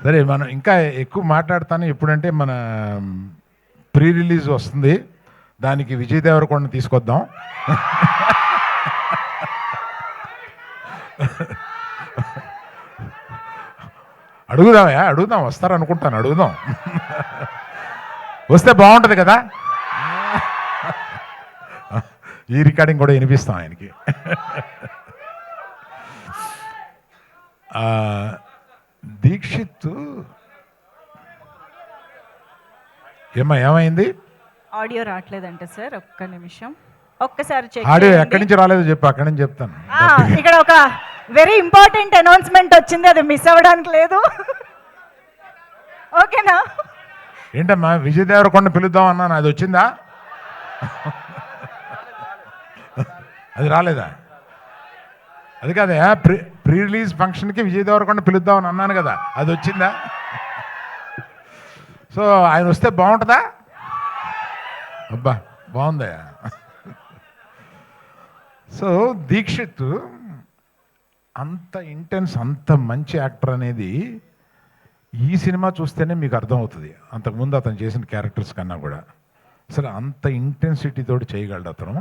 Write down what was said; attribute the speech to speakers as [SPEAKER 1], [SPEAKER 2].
[SPEAKER 1] సరే మనం ఇంకా ఎక్కువ మాట్లాడతాను ఎప్పుడంటే మన ప్రీ రిలీజ్ వస్తుంది, దానికి విజయ్ దేవరకొండ తీసుకొద్దాం. అడుగుదాం, వస్తారనుకుంటాను, అడుగుదాం. వస్తే బాగుంటుంది కదా. ఈ రికార్డింగ్ కూడా వినిపిస్తాం ఆయనకి. దీక్షిత్ ఏమైంది?
[SPEAKER 2] ఆడియో రావట్లేదంట సార్, ఒక్క నిమిషం, ఒక్కసారి చెక్
[SPEAKER 1] ఆడియో ఎక్కడి నుంచి రాలేదు చెప్పు, అక్కడి నుంచి చెప్తాను.
[SPEAKER 2] ఇక్కడ ఒక వెరీ ఇంపార్టెంట్ అనౌన్స్మెంట్ వచ్చింది, అది మిస్ అవ్వడానికి లేదు. ఓకేనా?
[SPEAKER 1] ఏంటమ్మా విజయ్ దేవరకొండ పిలుద్దాం అన్నాను, అది వచ్చిందా? అది రాలేదా? అది కాదే, ప్రీ రిలీజ్ ఫంక్షన్కి విజయ్ దేవరకొండ పిలుద్దామని అన్నాను కదా, అది వచ్చిందా? సో ఆయన వస్తే బాగుంటుందా? అబ్బా బాగుందా? సో దీక్షిత్ అంత ఇంటెన్స్, అంత మంచి యాక్టర్ అనేది ఈ సినిమా చూస్తేనే మీకు అర్థమవుతుంది. అంతకుముందు అతను చేసిన క్యారెక్టర్స్ కన్నా కూడా అసలు అంత ఇంటెన్సిటీ తోటి చేయగలడు అతను.